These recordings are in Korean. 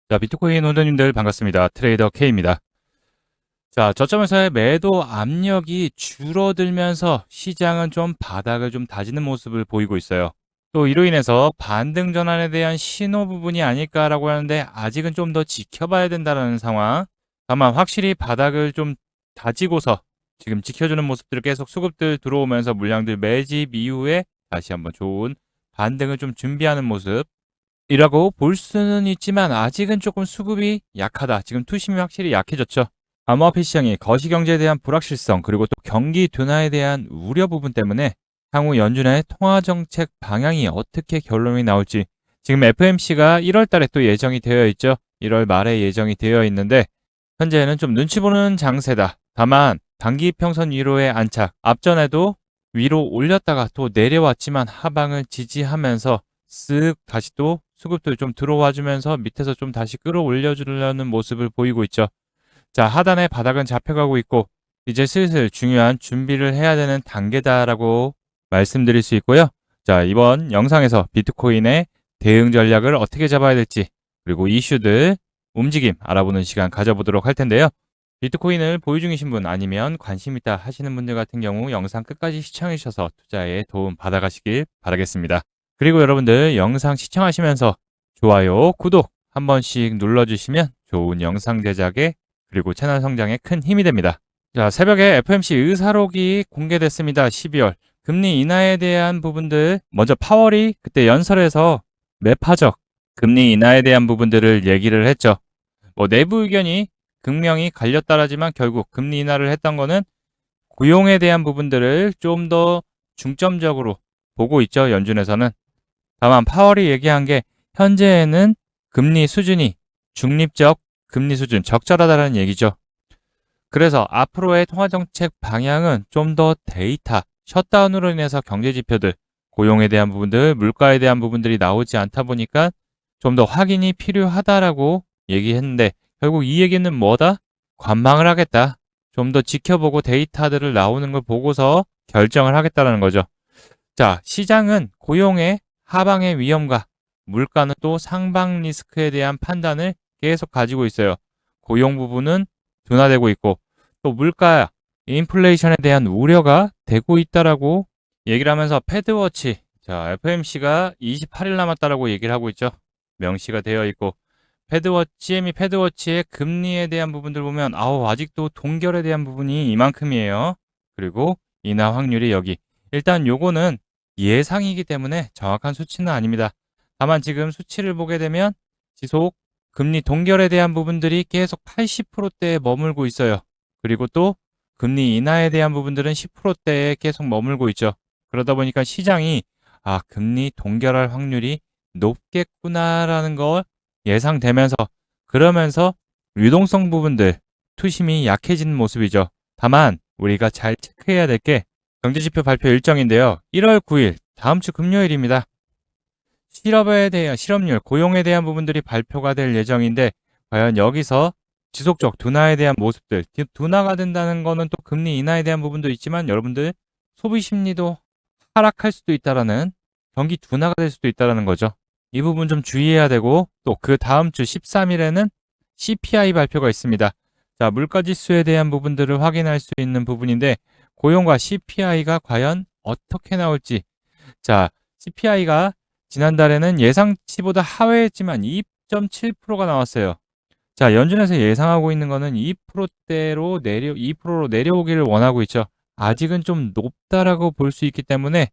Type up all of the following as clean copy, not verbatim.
자, 비트코인 호ld님들 반갑습니다. 트레이더 K입니다. 자, 저점에서의 매도 압력이 줄어들면서 시장은 좀 바닥을 좀 다지는 모습을 보이고 있어요. 또 이로 인해서 반등 전환에 대한 신호 부분이 아닐까라고 하는데 아직은 좀 더 지켜봐야 된다는 상황. 다만 확실히 바닥을 좀 다지고서 지금 지켜주는 모습들 계속 수급들 들어오면서 물량들 매집 이후에 다시 한번 좋은 반등을 좀 준비하는 모습. 이라고 볼 수는 있지만 아직은 조금 수급이 약하다. 지금 투심이 확실히 약해졌죠. 암호화폐 시장이 거시경제에 대한 불확실성 그리고 또 경기 둔화에 대한 우려 부분 때문에 향후 연준의 통화정책 방향이 어떻게 결론이 나올지 지금 FMC가 1월 달에 또 예정이 되어 있죠. 1월 말에 예정이 되어 있는데 현재는 좀 눈치 보는 장세다. 다만 단기 평선 위로의 안착 앞전에도 위로 올렸다가 또 내려왔지만 하방을 지지하면서 쓱 다시 또 수급들 좀 들어와 주면서 밑에서 좀 다시 끌어올려 주려는 모습을 보이고 있죠. 자, 하단의 바닥은 잡혀가고 있고 이제 슬슬 중요한 준비를 해야 되는 단계다라고 말씀드릴 수 있고요. 자, 이번 영상에서 비트코인의 대응 전략을 어떻게 잡아야 될지 그리고 이슈들 움직임 알아보는 시간 가져보도록 할 텐데요. 비트코인을 보유 중이신 분 아니면 관심 있다 하시는 분들 같은 경우 영상 끝까지 시청해 주셔서 투자에 도움 받아가시길 바라겠습니다. 그리고 여러분들 영상 시청하시면서 좋아요, 구독 한 번씩 눌러주시면 좋은 영상 제작에 그리고 채널 성장에 큰 힘이 됩니다. 자, 새벽에 FMC 의사록이 공개됐습니다. 12월. 금리 인하에 대한 부분들, 먼저 파월이 그때 연설에서 매파적 금리 인하에 대한 부분들을 얘기를 했죠. 뭐 내부 의견이 극명히 갈렸다라지만 결국 금리 인하를 했던 거는 고용에 대한 부분들을 좀 더 중점적으로 보고 있죠. 연준에서는. 다만 파월이 얘기한 게 현재에는 금리 수준이 중립적 금리 수준 적절하다는 얘기죠. 그래서 앞으로의 통화정책 방향은 좀 더 데이터, 셧다운으로 인해서 경제 지표들, 고용에 대한 부분들, 물가에 대한 부분들이 나오지 않다 보니까 좀 더 확인이 필요하다라고 얘기했는데 결국 이 얘기는 뭐다? 관망을 하겠다. 좀 더 지켜보고 데이터들을 나오는 걸 보고서 결정을 하겠다라는 거죠. 자, 시장은 고용의 하방의 위험과 물가는 또 상방 리스크에 대한 판단을 계속 가지고 있어요. 고용 부분은 둔화되고 있고 또 물가 인플레이션에 대한 우려가 되고 있다라고 얘기를 하면서 패드워치 자, FMC가 28일 남았다라고 얘기를 하고 있죠. 명시가 되어 있고 CME 패드워치의 금리에 대한 부분들 보면 아직도 동결에 대한 부분이 이만큼이에요. 그리고 인하 확률이 여기. 일단 요거는 예상이기 때문에 정확한 수치는 아닙니다. 다만 지금 수치를 보게 되면 지속 금리 동결에 대한 부분들이 계속 80%대에 머물고 있어요. 그리고 또 금리 인하에 대한 부분들은 10%대에 계속 머물고 있죠. 그러다 보니까 시장이 금리 동결할 확률이 높겠구나라는 걸 예상되면서 그러면서 유동성 부분들 투심이 약해지는 모습이죠. 다만 우리가 잘 체크해야 될 게 경제지표 발표 일정인데요. 1월 9일 다음 주 금요일입니다. 실업에 대한 실업률, 고용에 대한 부분들이 발표가 될 예정인데 과연 여기서 지속적 둔화에 대한 모습들, 둔화가 된다는 거는 또 금리 인하에 대한 부분도 있지만 여러분들 소비 심리도 하락할 수도 있다라는 경기 둔화가 될 수도 있다라는 거죠. 이 부분 좀 주의해야 되고 또 그 다음 주 13일에는 CPI 발표가 있습니다. 자, 물가 지수에 대한 부분들을 확인할 수 있는 부분인데 고용과 CPI가 과연 어떻게 나올지. 자, CPI가 지난달에는 예상치보다 하회했지만 2.7%가 나왔어요. 자, 연준에서 예상하고 있는 거는 2%로 내려오기를 원하고 있죠. 아직은 좀 높다라고 볼 수 있기 때문에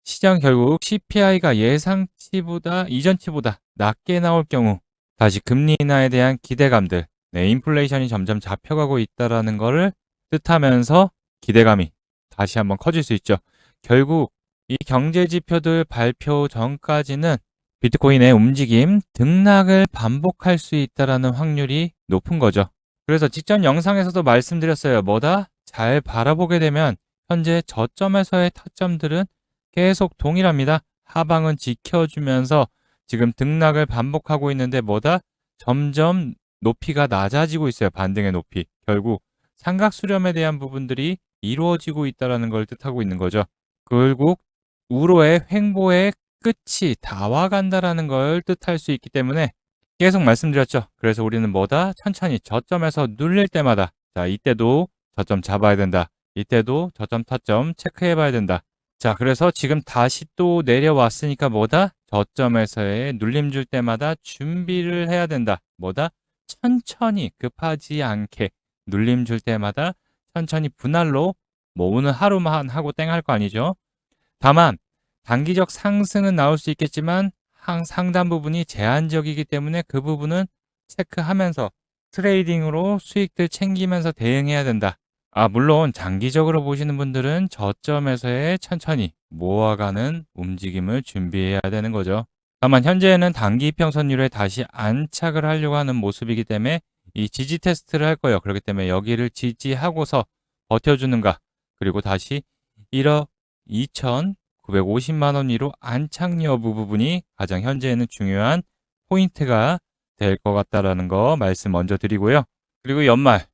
시장 결국 CPI가 예상치보다 이전치보다 낮게 나올 경우 다시 금리 인하에 대한 기대감들, 인플레이션이 점점 잡혀가고 있다라는 것을 뜻하면서 기대감이 다시 한번 커질 수 있죠. 결국 이 경제 지표들 발표 전까지는 비트코인의 움직임, 등락을 반복할 수 있다라는 확률이 높은 거죠. 그래서 직전 영상에서도 말씀드렸어요. 뭐다? 잘 바라보게 되면 현재 저점에서의 타점들은 계속 동일합니다. 하방은 지켜주면서 지금 등락을 반복하고 있는데 뭐다? 점점 높이가 낮아지고 있어요. 반등의 높이. 결국 삼각 수렴에 대한 부분들이 이루어지고 있다는 걸 뜻하고 있는 거죠. 결국 우로의 횡보의 끝이 다 와간다라는 걸 뜻할 수 있기 때문에 계속 말씀드렸죠. 그래서 우리는 뭐다? 천천히 저점에서 눌릴 때마다 자, 이때도 저점 잡아야 된다. 이때도 저점 타점 체크해 봐야 된다. 자, 그래서 지금 다시 또 내려왔으니까 뭐다? 저점에서의 눌림 줄 때마다 준비를 해야 된다. 뭐다? 천천히 급하지 않게 눌림 줄 때마다 천천히 분할로 뭐 오늘 하루만 하고 땡 할 거 아니죠. 다만 단기적 상승은 나올 수 있겠지만 상단 부분이 제한적이기 때문에 그 부분은 체크하면서 트레이딩으로 수익들 챙기면서 대응해야 된다. 물론 장기적으로 보시는 분들은 저점에서의 천천히 모아가는 움직임을 준비해야 되는 거죠. 다만 현재는 단기 이평선율에 다시 안착을 하려고 하는 모습이기 때문에 이 지지 테스트를 할 거예요. 그렇기 때문에 여기를 지지하고서 버텨주는가, 그리고 다시 1억 2,950만 원 위로 안착 여부 부분이 가장 현재는 중요한 포인트가 될 것 같다라는 거 말씀 먼저 드리고요. 그리고 연말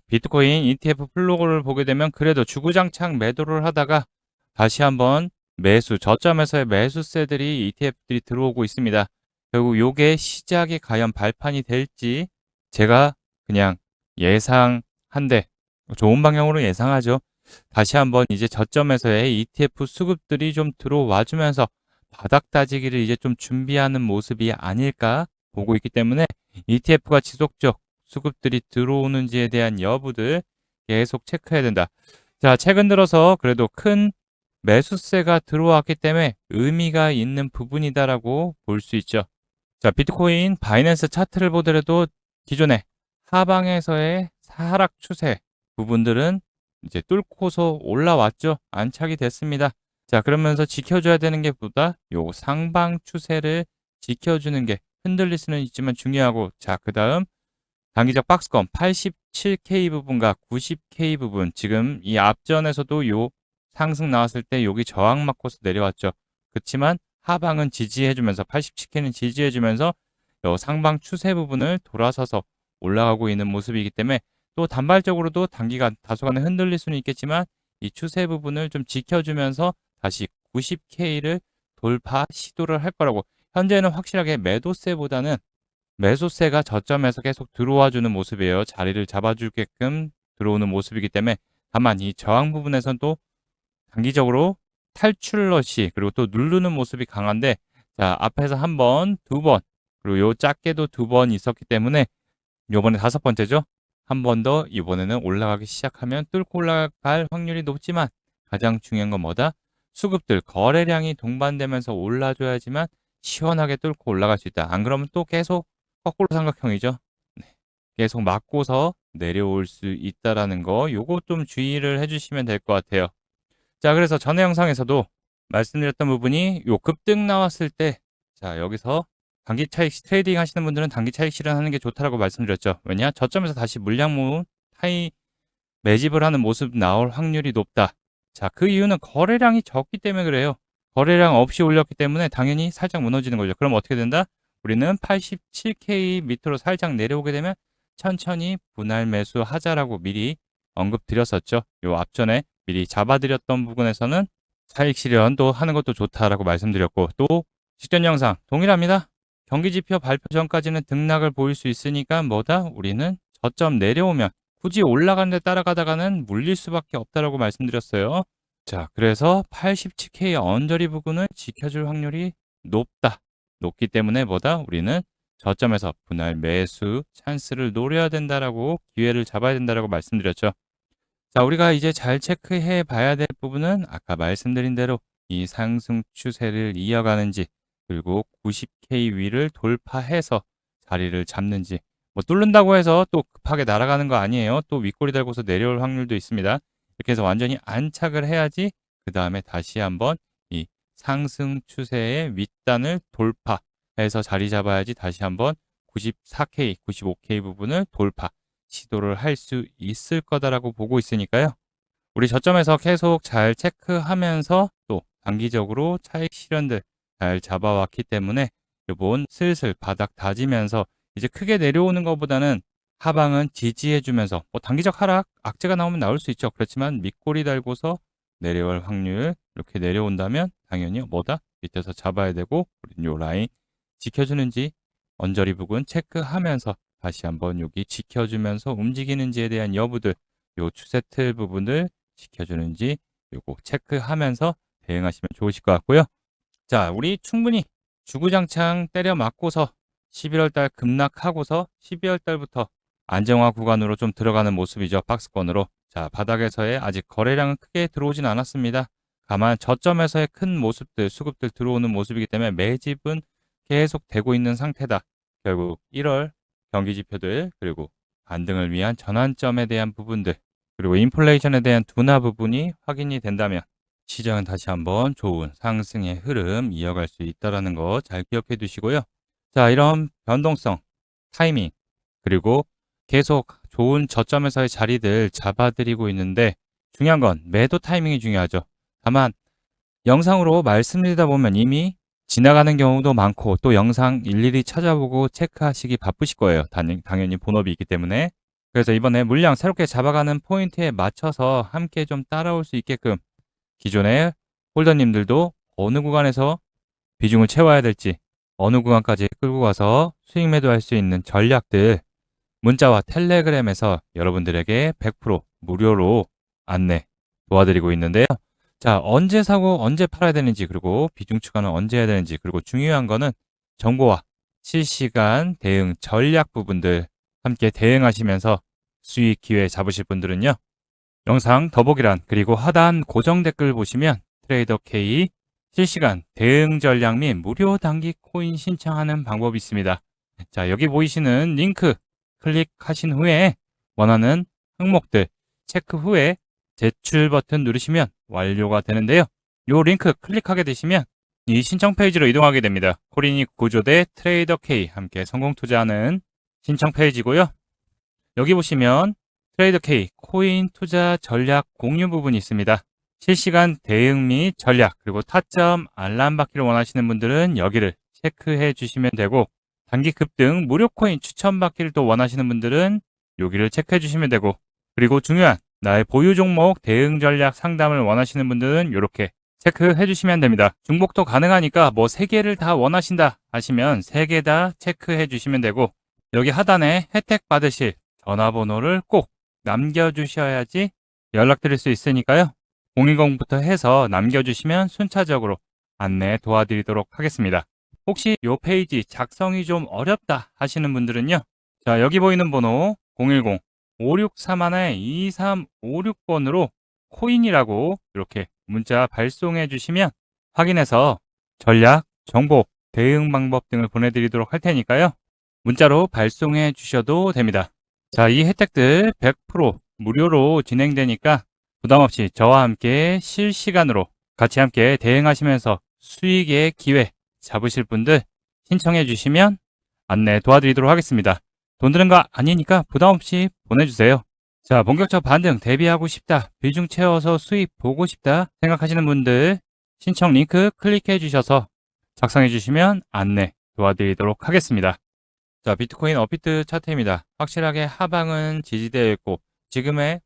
비트코인 ETF 플로그를 보게 되면 그래도 주구장창 매도를 하다가 다시 한번 매수, 저점에서의 매수세들이 ETF들이 들어오고 있습니다. 결국 요게 시작이 과연 발판이 될지 제가 그냥 예상한데 좋은 방향으로 예상하죠. 다시 한번 이제 저점에서의 ETF 수급들이 좀 들어와 주면서 바닥 다지기를 이제 좀 준비하는 모습이 아닐까 보고 있기 때문에 ETF가 지속적 수급들이 들어오는지에 대한 여부들 계속 체크해야 된다. 자, 최근 들어서 그래도 큰 매수세가 들어왔기 때문에 의미가 있는 부분이다라고 볼 수 있죠. 자, 비트코인 바이낸스 차트를 보더라도 기존에 하방에서의 하락 추세 부분들은 이제 뚫고서 올라왔죠. 안착이 됐습니다. 자, 그러면서 지켜줘야 되는 게 보다 요 상방 추세를 지켜주는 게 흔들릴 수는 있지만 중요하고, 자, 그 다음 단기적 박스권 87K 부분과 90K 부분, 지금 이 앞전에서도 요 상승 나왔을 때 여기 저항 맞고서 내려왔죠. 그렇지만 하방은 지지해주면서 87K는 지지해주면서 요 상방 추세 부분을 돌아서서 올라가고 있는 모습이기 때문에 또 단발적으로도 단기간 다소간에 흔들릴 수는 있겠지만 이 추세 부분을 좀 지켜주면서 다시 90K를 돌파 시도를 할 거라고, 현재는 확실하게 매도세보다는 매수세가 저점에서 계속 들어와 주는 모습이에요. 자리를 잡아주게끔 들어오는 모습이기 때문에, 다만 이 저항 부분에서는 또 단기적으로 탈출러시 그리고 또 누르는 모습이 강한데, 자, 앞에서 한 번, 두 번, 그리고 요 작게도 두 번 있었기 때문에 요번에 다섯 번째죠. 한 번 더 이번에는 올라가기 시작하면 뚫고 올라갈 확률이 높지만 가장 중요한 건 뭐다? 수급들 거래량이 동반되면서 올라줘야지만 시원하게 뚫고 올라갈 수 있다. 안 그러면 또 계속 거꾸로 삼각형이죠. 네. 계속 맞고서 내려올 수 있다라는 거, 요거 좀 주의를 해주시면 될 것 같아요. 자, 그래서 전에 영상에서도 말씀드렸던 부분이 요 급등 나왔을 때, 자, 여기서 단기 차익 트레이딩 하시는 분들은 단기 차익 실현하는 게 좋다라고 말씀드렸죠. 왜냐? 저점에서 다시 물량 모은 타이 매집을 하는 모습 나올 확률이 높다. 자, 그 이유는 거래량이 적기 때문에 그래요. 거래량 없이 올렸기 때문에 당연히 살짝 무너지는 거죠. 그럼 어떻게 된다? 우리는 87K 밑으로 살짝 내려오게 되면 천천히 분할 매수하자라고 미리 언급드렸었죠. 요 앞전에 미리 잡아드렸던 부분에서는 차익 실현도 하는 것도 좋다라고 말씀드렸고, 또 직전 영상 동일합니다. 경기지표 발표 전까지는 등락을 보일 수 있으니까 뭐다? 우리는 저점 내려오면 굳이 올라가는 데 따라가다가는 물릴 수밖에 없다라고 말씀드렸어요. 자, 그래서 87K 언저리 부근을 지켜줄 확률이 높다. 높기 때문에 뭐다? 우리는 저점에서 분할 매수 찬스를 노려야 된다라고, 기회를 잡아야 된다라고 말씀드렸죠. 자, 우리가 이제 잘 체크해 봐야 될 부분은 아까 말씀드린 대로 이 상승 추세를 이어가는지, 그리고 90K 위를 돌파해서 자리를 잡는지, 뭐 뚫는다고 해서 또 급하게 날아가는 거 아니에요. 또 윗꼬리 달고서 내려올 확률도 있습니다. 이렇게 해서 완전히 안착을 해야지 그 다음에 다시 한번 이 상승 추세의 윗단을 돌파해서 자리 잡아야지 다시 한번 94K, 95K 부분을 돌파 시도를 할 수 있을 거다라고 보고 있으니까요. 우리 저점에서 계속 잘 체크하면서 또 단기적으로 차익 실현들 잘 잡아왔기 때문에 이번 슬슬 바닥 다지면서 이제 크게 내려오는 것보다는 하방은 지지해주면서 뭐 단기적 하락, 악재가 나오면 나올 수 있죠. 그렇지만 밑꼬리 달고서 내려올 확률, 이렇게 내려온다면 당연히 뭐다? 밑에서 잡아야 되고, 우리는 요 라인 지켜주는지 언저리 부분 체크하면서 다시 한번 여기 지켜주면서 움직이는지에 대한 여부들, 요 추세 틀 부분을 지켜주는지 요거 체크하면서 대응하시면 좋으실 것 같고요. 자, 우리 충분히 주구장창 때려 맞고서 11월 달 급락하고서 12월 달부터 안정화 구간으로 좀 들어가는 모습이죠. 박스권으로. 자, 바닥에서의 아직 거래량은 크게 들어오진 않았습니다. 다만 저점에서의 큰 모습들, 수급들 들어오는 모습이기 때문에 매집은 계속 되고 있는 상태다. 결국 1월 경기 지표들, 그리고 반등을 위한 전환점에 대한 부분들, 그리고 인플레이션에 대한 둔화 부분이 확인이 된다면 시장은 다시 한번 좋은 상승의 흐름 이어갈 수 있다는 거 잘 기억해 두시고요. 자, 이런 변동성, 타이밍, 그리고 계속 좋은 저점에서의 자리들 잡아드리고 있는데 중요한 건 매도 타이밍이 중요하죠. 다만 영상으로 말씀드리다 보면 이미 지나가는 경우도 많고 또 영상 일일이 찾아보고 체크하시기 바쁘실 거예요. 당연히 본업이 있기 때문에. 그래서 이번에 물량 새롭게 잡아가는 포인트에 맞춰서 함께 좀 따라올 수 있게끔 기존의 홀더님들도 어느 구간에서 비중을 채워야 될지, 어느 구간까지 끌고 가서 수익 매도할 수 있는 전략들 문자와 텔레그램에서 여러분들에게 100% 무료로 안내 도와드리고 있는데요. 자, 언제 사고 언제 팔아야 되는지, 그리고 비중 추가는 언제 해야 되는지, 그리고 중요한 거는 정보와 실시간 대응 전략 부분들 함께 대응하시면서 수익 기회 잡으실 분들은요. 영상 더보기란 그리고 하단 고정 댓글 보시면 트레이더 K 실시간 대응 전략 및 무료 단기 코인 신청하는 방법이 있습니다. 자, 여기 보이시는 링크 클릭하신 후에 원하는 항목들 체크 후에 제출 버튼 누르시면 완료가 되는데요. 이 링크 클릭하게 되시면 이 신청 페이지로 이동하게 됩니다. 코린이 구조대 트레이더 K 함께 성공 투자하는 신청 페이지고요. 여기 보시면 트레이더 K 코인 투자 전략 공유 부분이 있습니다. 실시간 대응 및 전략, 그리고 타점 알람 받기를 원하시는 분들은 여기를 체크해 주시면 되고, 단기 급등 무료 코인 추천 받기를 또 원하시는 분들은 여기를 체크해 주시면 되고, 그리고 중요한 나의 보유 종목 대응 전략 상담을 원하시는 분들은 이렇게 체크해 주시면 됩니다. 중복도 가능하니까 뭐 3개를 다 원하신다 하시면 3개 다 체크해 주시면 되고, 여기 하단에 혜택 받으실 전화번호를 꼭 남겨주셔야지 연락드릴 수 있으니까요. 010부터 해서 남겨주시면 순차적으로 안내 도와드리도록 하겠습니다. 혹시 이 페이지 작성이 좀 어렵다 하시는 분들은요. 자, 여기 보이는 번호 010-5631-2356번으로 코인이라고 이렇게 문자 발송해 주시면 확인해서 전략, 정보, 대응 방법 등을 보내드리도록 할 테니까요. 문자로 발송해 주셔도 됩니다. 자, 이 혜택들 100% 무료로 진행되니까 부담없이 저와 함께 실시간으로 같이 함께 대응하시면서 수익의 기회 잡으실 분들 신청해 주시면 안내 도와드리도록 하겠습니다. 돈 드는 거 아니니까 부담없이 보내주세요. 자, 본격적 반등 대비하고 싶다, 비중 채워서 수익 보고 싶다 생각하시는 분들 신청 링크 클릭해 주셔서 작성해 주시면 안내 도와드리도록 하겠습니다. 자, 비트코인 업비트 차트입니다. 확실하게 하방은 지지되어 있고 지금의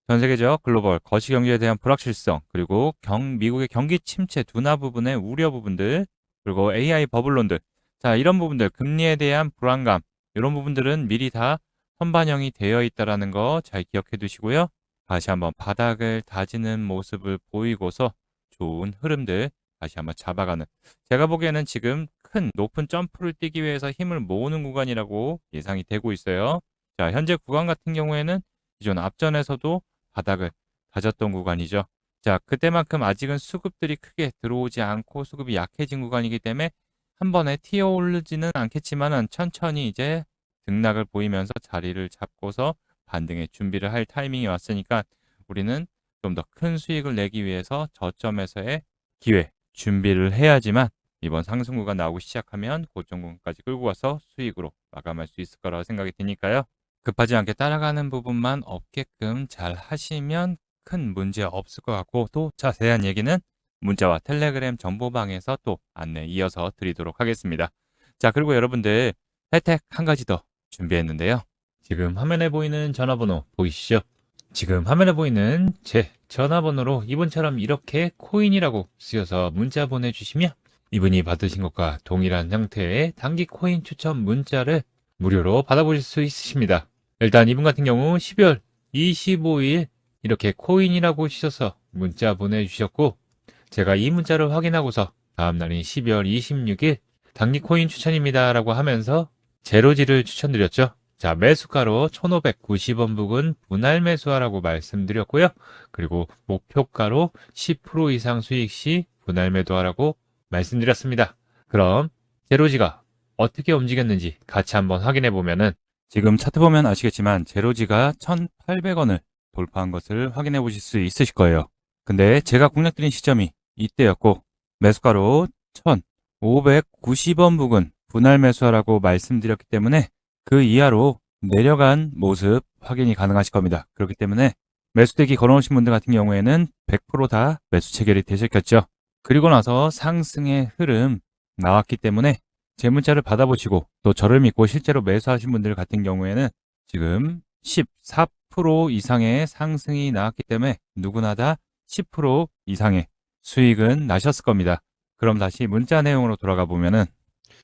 전 세계적 글로벌 거시 경기에 대한 불확실성, 그리고 미국의 경기 침체 둔화 부분의 우려 부분들, 그리고 AI 버블론들, 자, 이런 부분들, 금리에 대한 불안감, 이런 부분들은 미리 다 선반영이 되어 있다는 거 잘 기억해 두시고요. 다시 한번 바닥을 다지는 모습을 보이고서 좋은 흐름들 다시 한번 잡아가는, 제가 보기에는 지금 큰 높은 점프를 뛰기 위해서 힘을 모으는 구간이라고 예상이 되고 있어요. 자, 현재 구간 같은 경우에는 기존 앞전에서도 바닥을 다졌던 구간이죠. 자, 그때만큼 아직은 수급들이 크게 들어오지 않고 수급이 약해진 구간이기 때문에 한 번에 튀어 오르지는 않겠지만은 천천히 이제 등락을 보이면서 자리를 잡고서 반등의 준비를 할 타이밍이 왔으니까 우리는 좀 더 큰 수익을 내기 위해서 저점에서의 기회 준비를 해야지만 이번 상승 구간 나오기 시작하면 고점 구간까지 끌고 가서 수익으로 마감할 수 있을 거라고 생각이 드니까요. 급하지 않게 따라가는 부분만 없게끔 잘 하시면 큰 문제 없을 것 같고, 또 자세한 얘기는 문자와 텔레그램 정보방에서 또 안내 이어서 드리도록 하겠습니다. 자, 그리고 여러분들 혜택 한 가지 더 준비했는데요. 지금 화면에 보이는 전화번호 보이시죠? 지금 화면에 보이는 제 전화번호로 이번처럼 이렇게 코인이라고 쓰여서 문자 보내주시면 이분이 받으신 것과 동일한 형태의 단기 코인 추천 문자를 무료로 받아보실 수 있으십니다. 일단 이분 같은 경우 12월 25일 이렇게 코인이라고 치셔서 문자 보내주셨고, 제가 이 문자를 확인하고서 다음날인 12월 26일 단기 코인 추천입니다 라고 하면서 제로지를 추천드렸죠. 자, 매수가로 1,590원 부근 분할 매수하라고 말씀드렸고요. 그리고 목표가로 10% 이상 수익 시 분할 매도하라고 말씀드렸습니다. 그럼 제로지가 어떻게 움직였는지 같이 한번 확인해 보면은, 지금 차트 보면 아시겠지만 제로지가 1,800원을 돌파한 것을 확인해 보실 수 있으실 거예요. 근데 제가 공략드린 시점이 이때였고, 매수가로 1,590원 부근 분할 매수하라고 말씀드렸기 때문에 그 이하로 내려간 모습 확인이 가능하실 겁니다. 그렇기 때문에 매수대기 걸어놓으신 분들 같은 경우에는 100% 다 매수 체결이 되셨겠죠. 그리고 나서 상승의 흐름 나왔기 때문에 제 문자를 받아보시고 또 저를 믿고 실제로 매수하신 분들 같은 경우에는 지금 14% 이상의 상승이 나왔기 때문에 누구나 다 10% 이상의 수익은 나셨을 겁니다. 그럼 다시 문자 내용으로 돌아가 보면은,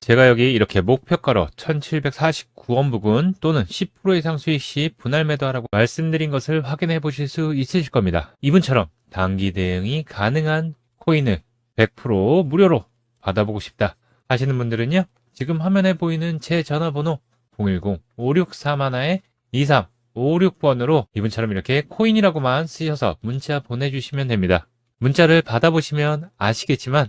제가 여기 이렇게 목표가로 1,749원 부근 또는 10% 이상 수익 시 분할 매도하라고 말씀드린 것을 확인해 보실 수 있으실 겁니다. 이분처럼 단기 대응이 가능한 코인을 100% 무료로 받아보고 싶다 하시는 분들은요, 지금 화면에 보이는 제 전화번호 010-5631-2356번으로 이분처럼 이렇게 코인이라고만 쓰셔서 문자 보내주시면 됩니다. 문자를 받아보시면 아시겠지만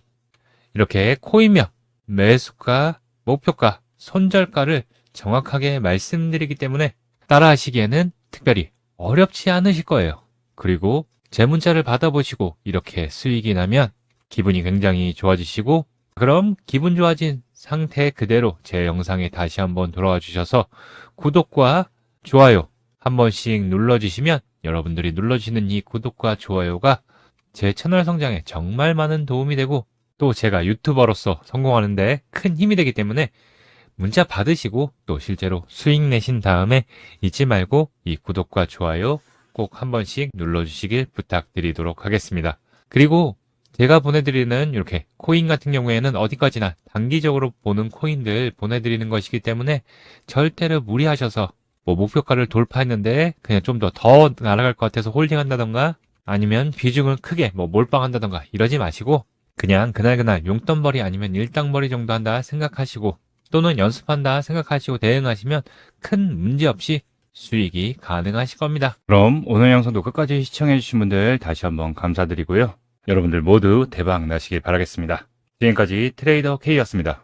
이렇게 코인명, 매수가, 목표가, 손절가를 정확하게 말씀드리기 때문에 따라하시기에는 특별히 어렵지 않으실 거예요. 그리고 제 문자를 받아보시고 이렇게 수익이 나면 기분이 굉장히 좋아지시고, 그럼 기분 좋아진 상태 그대로 제 영상에 다시 한번 돌아와 주셔서 구독과 좋아요 한 번씩 눌러주시면, 여러분들이 눌러주시는 이 구독과 좋아요가 제 채널 성장에 정말 많은 도움이 되고 또 제가 유튜버로서 성공하는데 큰 힘이 되기 때문에 문자 받으시고 또 실제로 수익 내신 다음에 잊지 말고 이 구독과 좋아요 꼭 한 번씩 눌러주시길 부탁드리도록 하겠습니다. 그리고 제가 보내드리는 이렇게 코인 같은 경우에는 어디까지나 단기적으로 보는 코인들 보내드리는 것이기 때문에 절대로 무리하셔서 뭐 목표가를 돌파했는데 그냥 좀 더 날아갈 것 같아서 홀딩한다던가 아니면 비중을 크게 뭐 몰빵한다던가 이러지 마시고, 그냥 그날그날 용돈벌이 아니면 일당벌이 정도 한다 생각하시고 또는 연습한다 생각하시고 대응하시면 큰 문제 없이 수익이 가능하실 겁니다. 그럼 오늘 영상도 끝까지 시청해주신 분들 다시 한번 감사드리고요. 여러분들 모두 대박 나시길 바라겠습니다. 지금까지 트레이더 K였습니다.